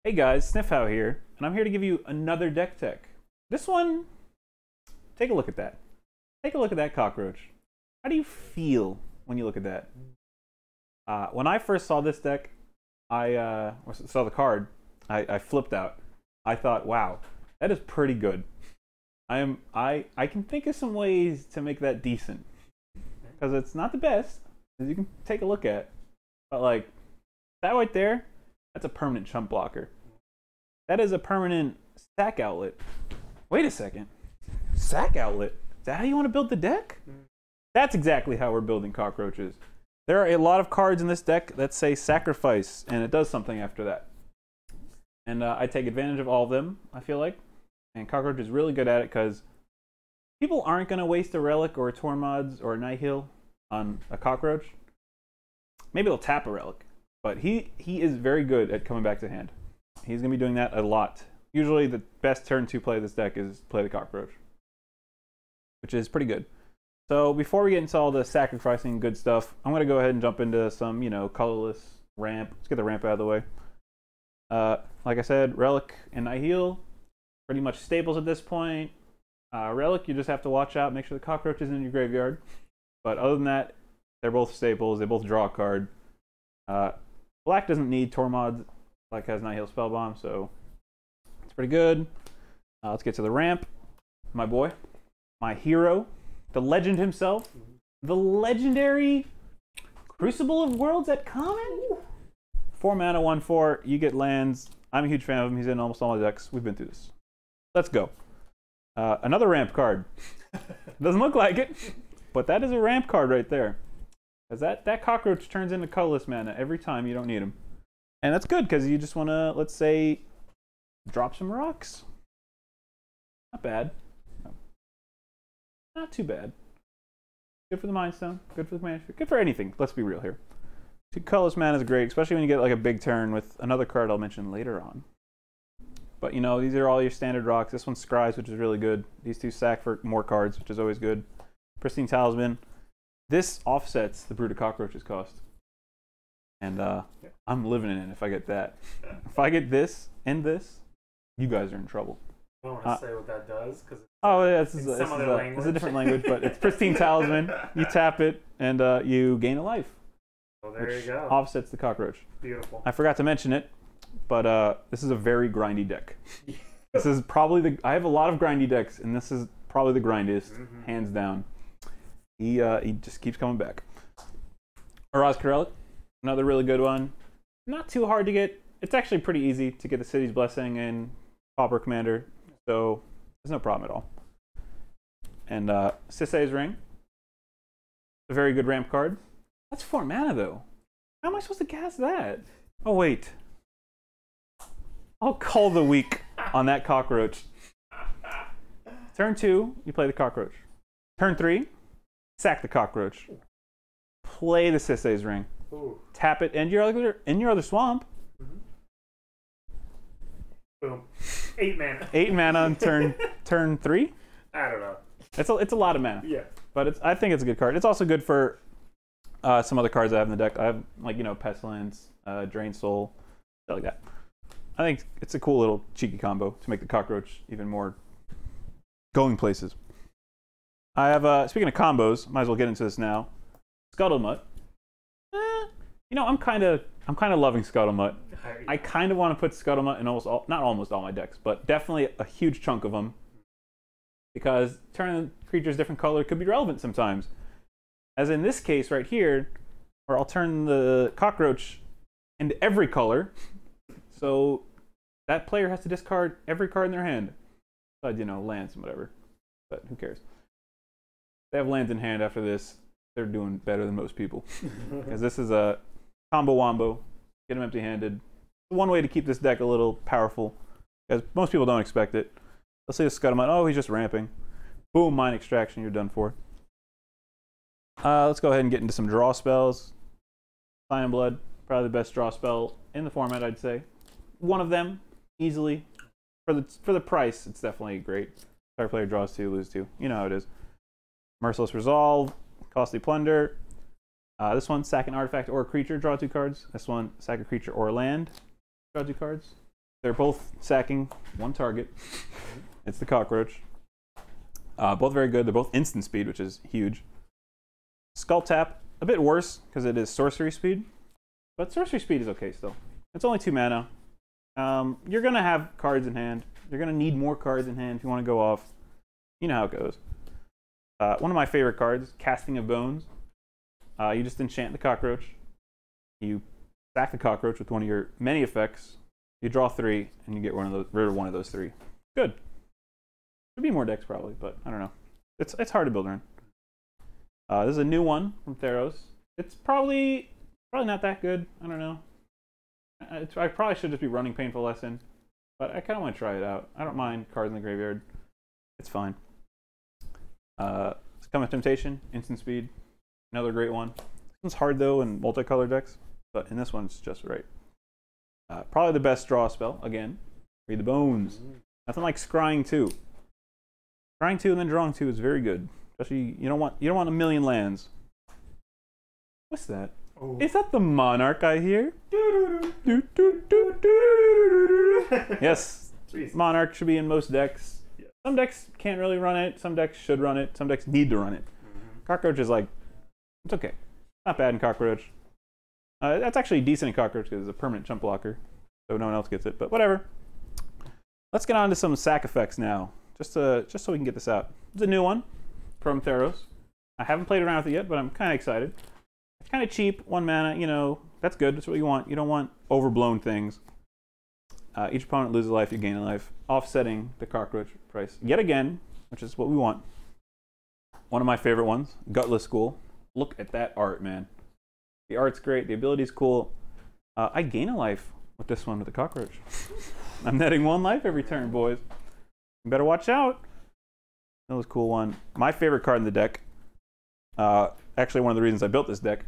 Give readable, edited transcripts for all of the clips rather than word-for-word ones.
Hey guys, Sniffhow here, and I'm here to give you another deck tech. This one, take a look at that. Take a look at that cockroach. How do you feel when you look at that? When I first saw this deck, I saw the card, I flipped out. I thought, wow, that is pretty good. I can think of some ways to make that decent. Because it's not the best, as you can take a look at. But like, that right there, that's a permanent chump blocker. That is a permanent sack outlet. Wait a second. Sack outlet? Is that how you want to build the deck? That's exactly how we're building cockroaches. There are a lot of cards in this deck that say sacrifice, and it does something after that. And I take advantage of all of them, I feel like. And Cockroach is really good at it because people aren't going to waste a Relic or a Tormods or a Nihil on a cockroach. Maybe they'll tap a Relic. But he is very good at coming back to hand. He's going to be doing that a lot. Usually the best turn to play this deck is play the cockroach, which is pretty good. So before we get into all the sacrificing good stuff, I'm going to go ahead and jump into some, colorless ramp. Let's get the ramp out of the way. Like I said, Relic and Nihil, pretty much staples at this point. Relic, you just have to watch out, make sure the cockroach isn't in your graveyard. But other than that, they're both staples. They both draw a card. Black doesn't need Tormod. Black has Nihil Spellbomb, so it's pretty good. Let's get to the ramp. My boy, my hero, the legend himself, the legendary Crucible of Worlds at common. 4 mana, 1/4. You get lands. I'm a huge fan of him. He's in almost all my decks. We've been through this. Let's go. Another ramp card. Doesn't look like it, but that is a ramp card right there. Because that cockroach turns into colorless mana every time you don't need him. And that's good because you just want to, let's say, drop some rocks. Not bad. No. Not too bad. Good for the Mind Stone. Good for the Command Sphere. Good for anything. Let's be real here. Colorless mana is great, especially when you get like a big turn with another card I'll mention later on. But these are all your standard rocks. This one's Scribes, which is really good. These two sack for more cards, which is always good. Pristine Talisman. This offsets the Brood of Cockroaches cost. And I'm living in it if I get that. If I get this and this, you guys are in trouble. I don't want to say what that does. This is a different language, but it's Pristine Talisman. You tap it, and you gain a life. Well, there you go. Offsets the cockroach. Beautiful. I forgot to mention it, but this is a very grindy deck. This is probably I have a lot of grindy decks, and this is probably the grindiest, hands down. He just keeps coming back. Orazka Relic, another really good one. Not too hard to get. It's actually pretty easy to get the City's Blessing and Pauper Commander, so there's no problem at all. And Sisei's Ring, a very good ramp card. That's 4 mana though. How am I supposed to cast that? Oh wait. I'll call the weak on that cockroach. Turn 2, you play the cockroach. Turn 3, sack the cockroach. Play the Sisei's Ring. Ooh. Tap it in your other swamp. Boom. 8 mana. 8 mana on turn 3. I don't know. It's a lot of mana. Yeah. But I think it's a good card. It's also good for some other cards I have in the deck. I have Pestilence, Drain Soul, stuff like that. I think it's a cool little cheeky combo to make the cockroach even more going places. I have speaking of combos, might as well get into this now. Scuttle Mutt. I'm kind of loving Scuttle Mutt. I kind of want to put Scuttle Mutt in not almost all my decks, but definitely a huge chunk of them. Because turning creatures different color could be relevant sometimes. As in this case right here, where I'll turn the cockroach into every color. So that player has to discard every card in their hand. Besides, lands and whatever. But who cares? They have lands in hand after this. They're doing better than most people. Because this is a combo wombo. Get them empty-handed. One way to keep this deck a little powerful. Because most people don't expect it. Let's say the Scuttle Mutt. Oh, he's just ramping. Boom, Mind Extraction. You're done for. Let's go ahead and get into some draw spells. Sign in Blood. Probably the best draw spell in the format, I'd say. One of them, easily. For the price, it's definitely great. Target player draws 2, lose 2. You know how it is. Merciless Resolve. Costly Plunder. This one, sack an artifact or a creature, draw 2 cards. This one, sack a creature or a land, draw 2 cards. They're both sacking one target. It's the Cockroach. Both very good. They're both instant speed, which is huge. Skull Tap, a bit worse because it is sorcery speed. But sorcery speed is okay still. It's only 2 mana. You're going to have cards in hand. You're going to need more cards in hand if you want to go off. You know how it goes. One of my favorite cards, Casting of Bones. You just enchant the Cockroach. You sack the Cockroach with one of your many effects. You draw 3, and you get rid of one of those 3. Good. There'd be more decks probably, but I don't know. It's hard to build around. This is a new one from Theros. It's probably not that good. I don't know. I probably should just be running Painful Lesson, but I kind of want to try it out. I don't mind cards in the graveyard. It's fine. Succumb of Temptation, instant speed, another great one. This one's hard though in multicolor decks, but in this one it's just right. Probably the best draw spell again. Read the Bones. Nothing like Scrying 2. Scrying 2 and then drawing 2 is very good. Especially you don't want a million lands. What's that? Oh. Is that the Monarch I hear? Yes, Monarch should be in most decks. Some decks can't really run it. Some decks should run it. Some decks need to run it. Cockroach is like, it's okay. Not bad in Cockroach. That's actually decent in Cockroach because it's a permanent chump blocker, so no one else gets it. But whatever. Let's get on to some sack effects now, just so we can get this out. It's a new one from Theros. I haven't played around with it yet, but I'm kind of excited. It's kind of cheap, 1 mana. You know, that's good. That's what you want. You don't want overblown things. Each opponent loses a life, you gain a life, offsetting the Cockroach price yet again, which is what we want. One of my favorite ones, Gutless School. Look at that art, man. The art's great. The ability's cool. I gain a life with this one with the Cockroach. I'm netting 1 life every turn, boys. You better watch out. That was a cool one. My favorite card in the deck. Actually, one of the reasons I built this deck.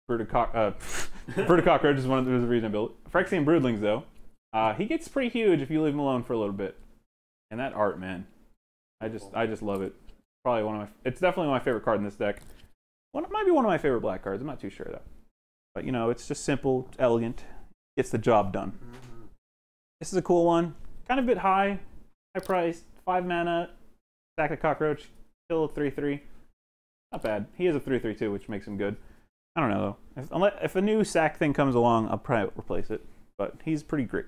Brooded Cockroach is one of the reasons I built it. Phyrexian Broodlings, though. He gets pretty huge if you leave him alone for a little bit. And that art, man. I just love it. Probably it's definitely my favorite card in this deck. It might be one of my favorite black cards. I'm not too sure though. But you know, it's just simple, elegant. Gets the job done. This is a cool one. Kind of a bit high priced. 5 mana. Sack a Cockroach. Kill a 3/3. Not bad. He is a 3/3 too, which makes him good. I don't know though. If a new sack thing comes along, I'll probably replace it. But he's pretty great.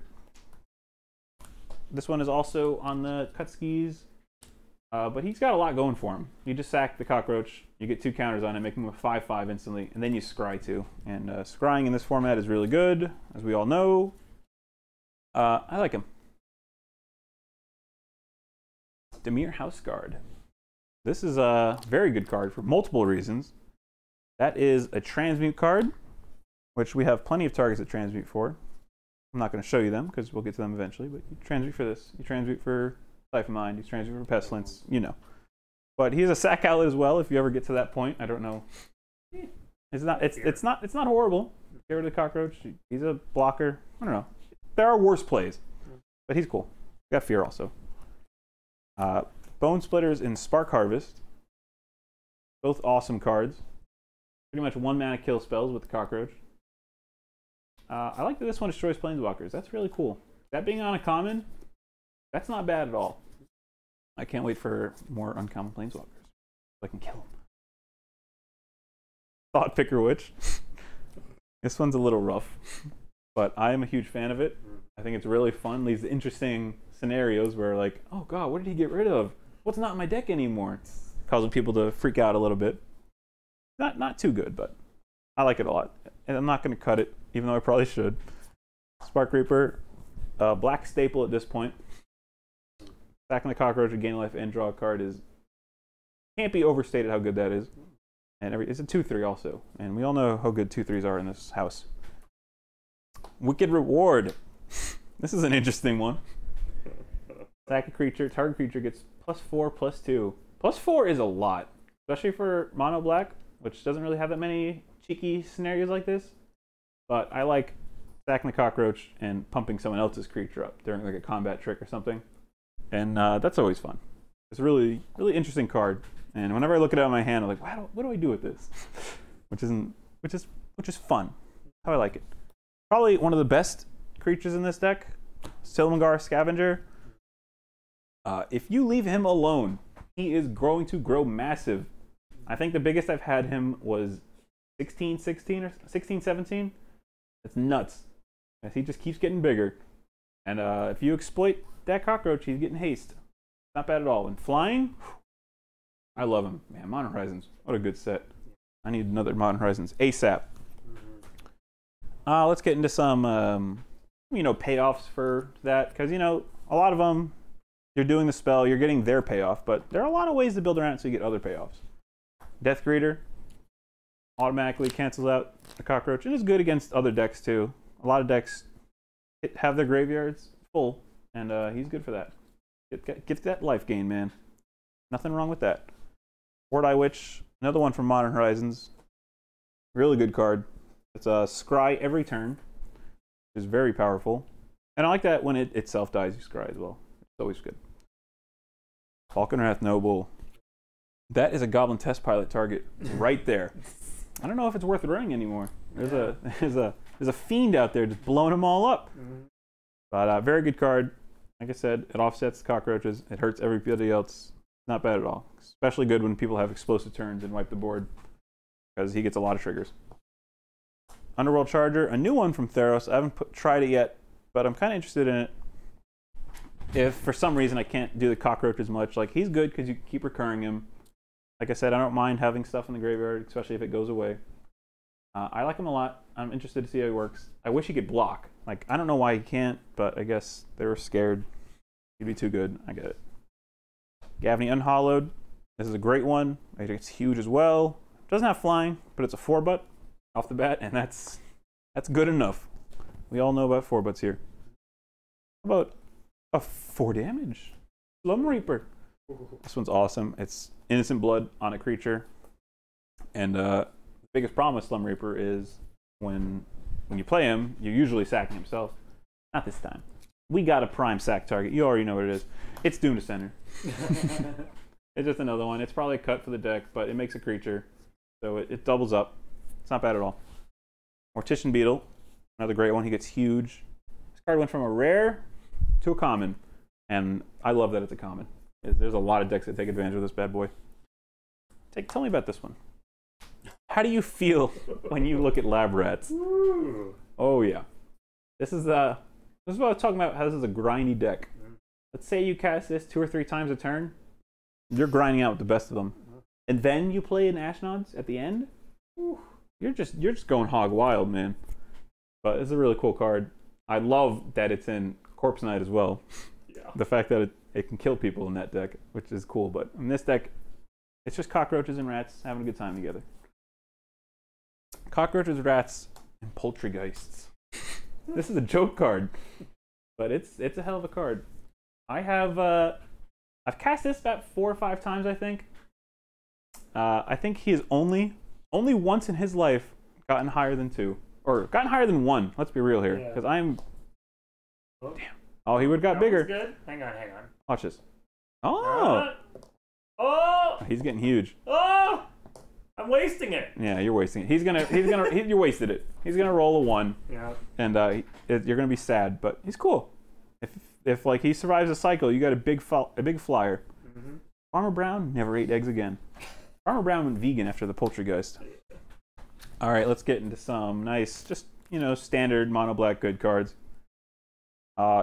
This one is also on the cut skis. But he's got a lot going for him. You just sack the Cockroach, you get 2 counters on it, make him a 5/5 instantly, and then you scry 2. And scrying in this format is really good, as we all know. I like him. Dimir Houseguard. This is a very good card for multiple reasons. That is a transmute card, which we have plenty of targets to transmute for. I'm not going to show you them because we'll get to them eventually, but you transmute for this. You transmute for Life of Mind. You transmute for Pestilence. You know. But he's a sack outlet as well. If you ever get to that point, I don't know. It's not horrible. Get rid of the Cockroach. He's a blocker. I don't know. There are worse plays, but he's cool. Got Fear also. Bone Splitters and Spark Harvest. Both awesome cards. Pretty much 1 mana kill spells with the Cockroach. I like that this one destroys Planeswalkers. That's really cool. That being on a common, that's not bad at all. I can't wait for more uncommon Planeswalkers so I can kill them. Thought Picker Witch. This one's a little rough, but I am a huge fan of it. I think it's really fun. Leads to interesting scenarios where like, oh god, what did he get rid of? What's not in my deck anymore? Causing people to freak out a little bit. Not too good, but I like it a lot. And I'm not going to cut it, even though I probably should. Spark Reaper, black staple at this point. Sacking the Cockroach, gain a life, and draw a card is can't be overstated how good that is. And it's a 2/3 also, and we all know how good 2/3s are in this house. Wicked Reward. This is an interesting one. Sack a creature. Target creature gets +4/+2. +4 is a lot, especially for mono black, which doesn't really have that many cheeky scenarios like this. But I like sacking the Cockroach and pumping someone else's creature up during like a combat trick or something, and that's always fun. It's a really interesting card. And whenever I look at it on my hand, I'm like, wow, what do I do with this? which is fun. How I like it. Probably one of the best creatures in this deck. Silumgar Scavenger. If you leave him alone, he is going to grow massive. I think the biggest I've had him was 16 or 16, 17. It's nuts. As he just keeps getting bigger. And if you exploit that cockroach, he's getting haste. Not bad at all. And flying, I love him. Man, Modern Horizons, what a good set. I need another Modern Horizons ASAP. Let's get into some, payoffs for that. Because, a lot of them, you're doing the spell, you're getting their payoff. But there are a lot of ways to build around it so you get other payoffs. Death Greeter automatically cancels out the cockroach. And it's good against other decks, too. A lot of decks have their graveyards full. And he's good for that. Get that life gain, man. Nothing wrong with that. Ward-Eye Witch, another one from Modern Horizons. Really good card. It's a scry every turn. It's very powerful. And I like that when it itself dies, you scry as well. It's always good. Falconwrath Noble. That is a Goblin Test Pilot target right there. I don't know if it's worth running anymore. There's a fiend out there just blowing them all up. But very good card. Like I said, it offsets the cockroaches. It hurts everybody else. Not bad at all. Especially good when people have explosive turns and wipe the board, because he gets a lot of triggers. Underworld Charger, a new one from Theros. I haven't tried it yet, but I'm kind of interested in it. If for some reason I can't do the cockroach as much, like he's good because you keep recurring him. Like I said, I don't mind having stuff in the graveyard, especially if it goes away. I like him a lot. I'm interested to see how he works. I wish he could block. Like, I don't know why he can't, but I guess they were scared. He'd be too good. I get it. Gavny Unhollowed. This is a great one. It's huge as well. Doesn't have flying, but it's a 4-butt off the bat, and that's good enough. We all know about 4-butts here. How about a 4 damage Slum Reaper? This one's awesome. It's innocent blood on a creature, and the biggest problem with Slum Reaper is when you play him, you're usually sacking himself. Not this time. We got a prime sack target. You already know what it is. It's Doom Descender. It's just another one. It's probably a cut for the deck, but it makes a creature, so it doubles up. It's not bad at all. Mortician Beetle, another great one. He gets huge. This card went from a rare to a common, and I love that it's a common. There's a lot of decks that take advantage of this bad boy. Tell me about this one. How do you feel when you look at Lab Rats? Ooh. Oh yeah, this is what I was talking about. How this is a grindy deck. Let's say you cast this 2 or 3 times a turn. You're grinding out with the best of them, and then you play an Ashnod's at the end. You're just going hog wild, man. But it's a really cool card. I love that it's in Corpse Knight as well. Yeah. The fact that it can kill people in that deck, which is cool. But in this deck, it's just cockroaches and rats having a good time together. Cockroaches, rats, and poltergeists. This is a joke card, but it's a hell of a card. I've cast this about 4 or 5 times, I think. I think he has only once in his life gotten higher than 2, or gotten higher than 1. Let's be real here, because I'm. Oh. Damn. Oh, he would have got bigger. Good. Hang on. Watch this. Oh. Oh. He's getting huge. Oh. I'm wasting it. Yeah, you're wasting it. You wasted it. He's gonna roll a 1. Yeah. And you're gonna be sad, but he's cool. If like he survives a cycle, you got a big flyer. Farmer Brown never ate eggs again. Farmer Brown went vegan after the poltergeist. All right, let's get into some nice, just standard mono black good cards.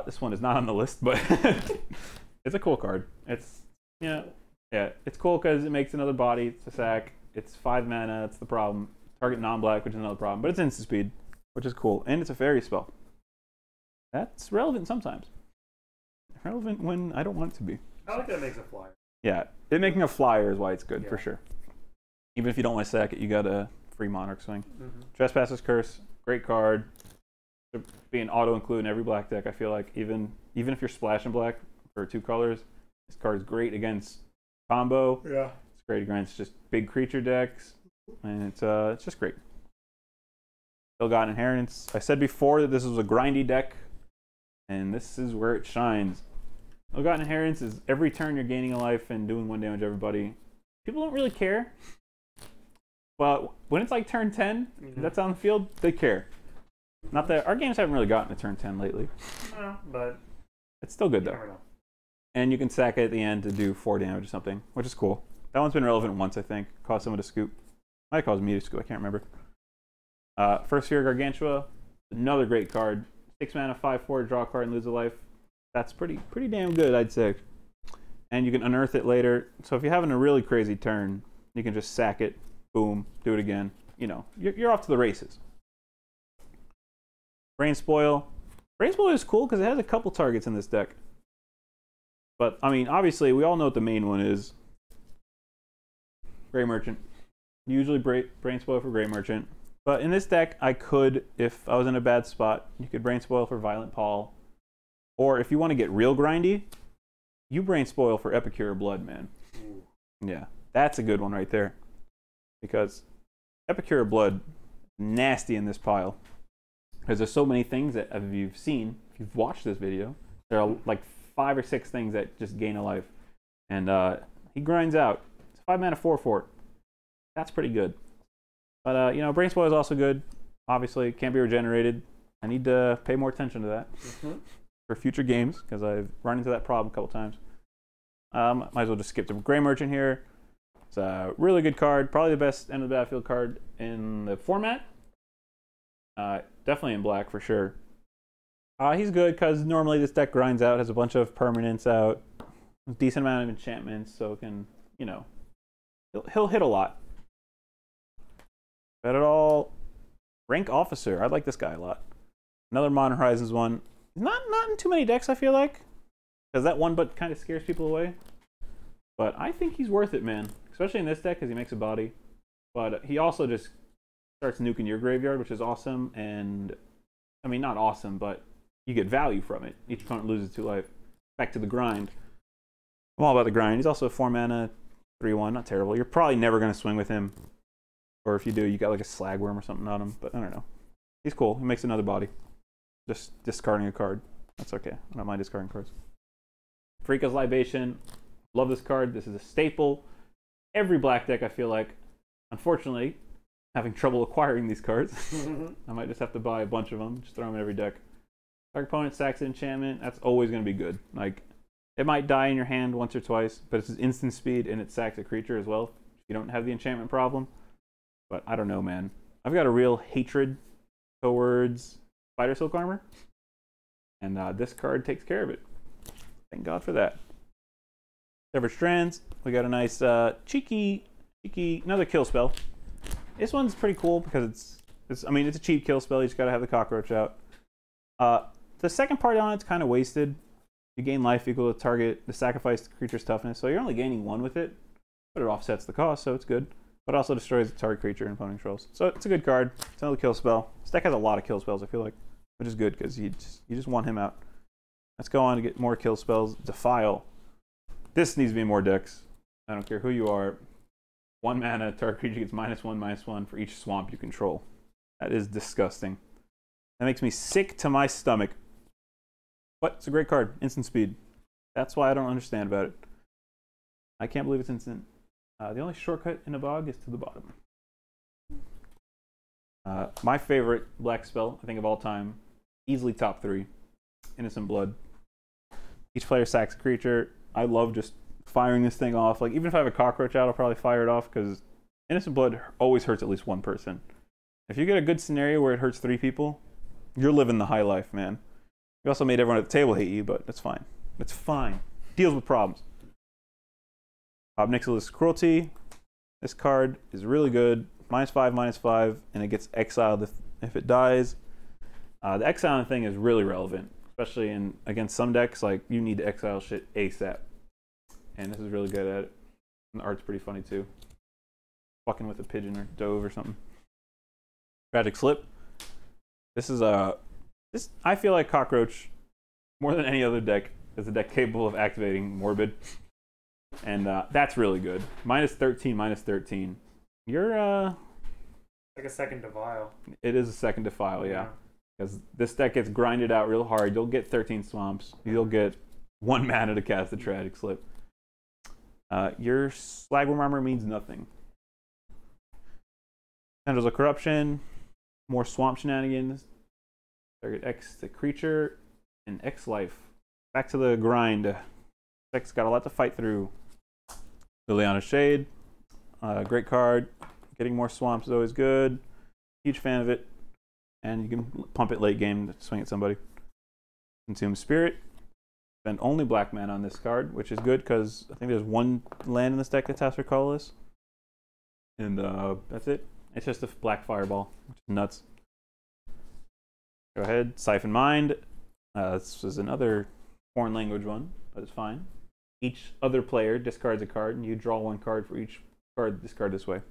This one is not on the list, but it's a cool card. It's it's cool because it makes another body. It's a sack. It's 5 mana. That's the problem. Target non-black, which is another problem. But it's instant speed, which is cool, and it's a fairy spell. That's relevant sometimes. Relevant when I don't want it to be. I like that it makes a flyer. Yeah, it making a flyer is why it's good for sure. Even if you don't want to sack it, you got a free Monarch swing. Trespasser's Curse, great card. Being auto-include in every black deck, I feel like even if you're splashing black for 2 colors, this card is great against combo. Yeah. It's great against just big creature decks, and it's just great. Ill-Gotten Inheritance. I said before that this was a grindy deck, and this is where it shines. Ill-Gotten Inheritance is every turn you're gaining a life and doing 1 damage to everybody. People don't really care. But when it's like turn 10, that's on the field, they care. Not that our games haven't really gotten to turn 10 lately. No, but It's still good You though. never know. And you can sack it at the end to do 4 damage or something, which is cool. That one's been relevant once, I think. Caused someone to scoop. Might have caused me to scoop, I can't remember. First Sphere Gargantua, another great card. 6 mana, 5/4, draw a card and lose a life. That's pretty damn good, I'd say. And you can unearth it later. So if you're having a really crazy turn, you can just sack it, boom, do it again. You know, you're off to the races. Brain Spoil. Brain Spoil is cool because it has a couple targets in this deck. But, I mean, obviously, we all know what the main one is. Grey Merchant. Usually Brain Spoil for Grey Merchant. But in this deck, I could, if I was in a bad spot, you could Brain Spoil for Violent Paul. Or if you want to get real grindy, you Brain Spoil for Epicure Blood, man. Ooh. Yeah, that's a good one right there. Because Epicure Blood, nasty in this pile. Because there's so many things that, if you've seen, if you've watched this video, there are like 5 or 6 things that just gain a life. And he grinds out. It's 5 mana 4/4. That's pretty good. But, you know, Brain Spoil is also good. Obviously, can't be regenerated. I need to pay more attention to that for future games, because I've run into that problem a couple times. Might as well just skip to Grey Merchant here. It's a really good card. Probably the best end of the battlefield card in the format. Definitely in black, for sure. He's good because normally this deck grinds out, has a bunch of permanents out, a decent amount of enchantments, so it can, you know, he'll hit a lot. Bet it all. Rank Officer. I like this guy a lot. Another Modern Horizons one. Not in too many decks, I feel like, because that one but kind of scares people away. But I think he's worth it, man. Especially in this deck because he makes a body. But he also just starts nuking your graveyard, which is awesome. And, I mean, not awesome, but you get value from it. Each opponent loses 2 life. Back to the grind. I'm all about the grind. He's also a 4 mana, 3/1. Not terrible. You're probably never going to swing with him. Or if you do, you got like a Slagworm or something on him. But I don't know. He's cool. He makes another body. Just discarding a card. That's okay. I don't mind discarding cards. Freaka's Libation. Love this card. This is a staple. Every black deck, I feel like, unfortunately, having trouble acquiring these cards. I might just have to buy a bunch of them. Just throw them in every deck. Target opponent sacks an enchantment. That's always going to be good. Like, it might die in your hand once or twice, but it's instant speed and it sacks a creature as well. If you don't have the enchantment problem. But I don't know, man. I've got a real hatred towards Spider Silk Armor. And this card takes care of it. Thank God for that. Severed Strands. We got a nice cheeky, another kill spell. This one's pretty cool because it's a cheap kill spell. You just gotta have the cockroach out. The second part on it's kind of wasted. You gain life equal to target the sacrificed creature's toughness, so you're only gaining 1 with it, but it offsets the cost, so it's good. But also destroys the target creature and opponent controls. So it's a good card. It's another kill spell. This deck has a lot of kill spells, I feel like, which is good because you just want him out. Let's go on to get more kill spells. Defile. This needs to be in more decks. I don't care who you are. 1 mana, target creature gets -1/-1 for each swamp you control. That is disgusting. That makes me sick to my stomach. But it's a great card. Instant speed. That's why I don't understand about it. I can't believe it's instant. The only shortcut in a bog is to the bottom. My favorite black spell, I think, of all time, easily top 3. Innocent Blood. Each player sacks a creature. I love just firing this thing off. Like, even if I have a cockroach out, I'll probably fire it off because Innocent Blood always hurts at least 1 person. If you get a good scenario where it hurts 3 people, you're living the high life, man. You also made everyone at the table hate you, but that's fine. It's fine. Deals with problems. Obnixilis Cruelty. This card is really good. -5/-5, and it gets exiled if it dies. The exiling thing is really relevant, especially against some decks. Like, you need to exile shit ASAP. And this is really good at it. And the art's pretty funny too. Fucking with a pigeon or dove or something. Tragic Slip. This is I feel like Cockroach, more than any other deck, is a deck capable of activating Morbid. And that's really good. -13/-13. You're Like a second Defile. It is a second Defile, yeah. Because this deck gets grinded out real hard. You'll get 13 swamps. You'll get 1 mana to cast the Tragic Slip. Your Slagworm Armor means nothing. Tendrils of Corruption. More swamp shenanigans. Target X the creature and X life. back to the grind. Deck's got a lot to fight through. Liliana's Shade, great card. Getting more swamps is always good. Huge fan of it. And you can pump it late game to swing at somebody. Consume Spirit. Spend only black mana on this card, which is good because I think there's one land in this deck that taps for colorless. And that's it. It's just a black fireball, which is nuts. Go ahead, Siphon Mind. This is another foreign language one, but it's fine. Each other player discards a card, and you draw one card for each card discard this way.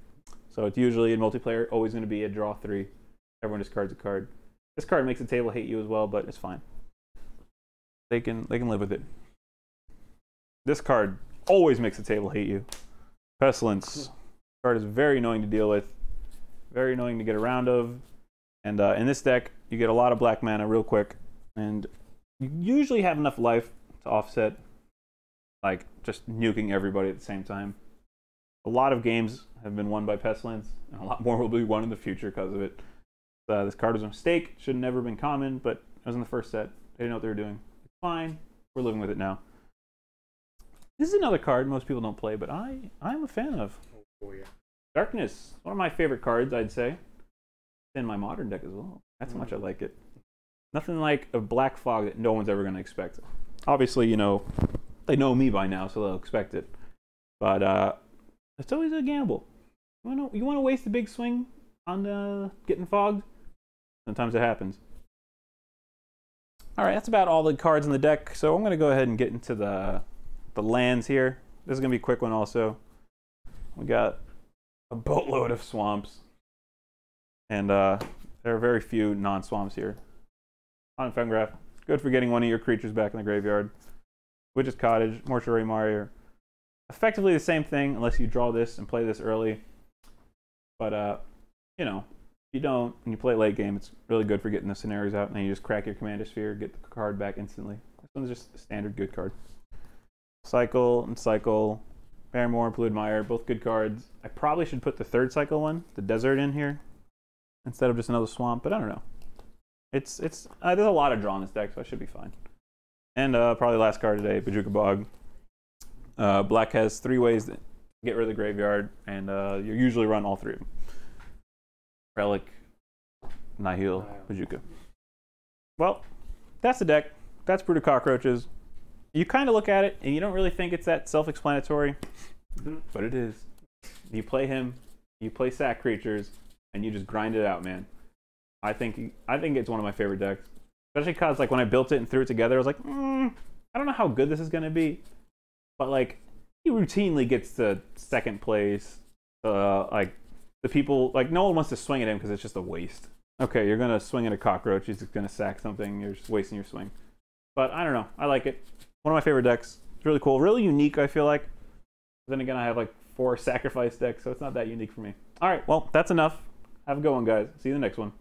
So it's usually in multiplayer always going to be a draw 3. Everyone discards a card. This card makes the table hate you as well, but it's fine. They can live with it. This card always makes the table hate you. Pestilence. This card is very annoying to deal with. Very annoying to get around of. And in this deck, you get a lot of black mana real quick. And you usually have enough life to offset like just nuking everybody at the same time. A lot of games have been won by Pestilence, and a lot more will be won in the future because of it. This card was a mistake. Should have never been common, but it was in the first set. They didn't know what they were doing. It's fine. We're living with it now. This is another card most people don't play, but I'm a fan of. Oh yeah. Darkness. One of my favorite cards, I'd say. It's in my modern deck as well. That's how much I like it. Nothing like a black fog that no one's ever going to expect. Obviously, you know, they know me by now, so they'll expect it. But it's always a gamble. You want to waste a big swing on getting fogged? Sometimes it happens. All right, that's about all the cards in the deck. So I'm going to go ahead and get into the lands here. This is going to be a quick one also. We got a boatload of swamps. And there are very few non-swamps here. On Fengraph, good for getting one of your creatures back in the graveyard. Witch's Cottage, Mortuary Mire. Effectively the same thing, unless you draw this and play this early. But, you know, if you don't, and you play late game, it's really good for getting the scenarios out, and then you just crack your Commander Sphere, get the card back instantly. This one's just a standard good card. Cycle and Cycle, Paramore, Polluted Mire, both good cards. I probably should put the third Cycle one, the Desert, in here, instead of just another Swamp, but I don't know. There's a lot of draw in this deck, so I should be fine. And probably last card today, Bojuka Bog. Black has 3 ways to get rid of the graveyard, and you usually run all 3 of them. Relic, Nihil, Bojuka. Well, that's the deck. That's Brood of Cockroaches. You kind of look at it, and you don't really think it's that self-explanatory, but it is. You play him, you play sack creatures, and you just grind it out, man. I think it's one of my favorite decks. Especially because, like, when I built it and threw it together, I was like, I don't know how good this is going to be. But, like, he routinely gets to second place. Like, the people, like, no one wants to swing at him because it's just a waste. Okay, you're going to swing at a cockroach. He's going to sack something. You're just wasting your swing. But I don't know. I like it. One of my favorite decks. It's really cool. Really unique, I feel like. But then again, I have, like, 4 sacrifice decks, so it's not that unique for me. All right, well, that's enough. Have a good one, guys. See you in the next one.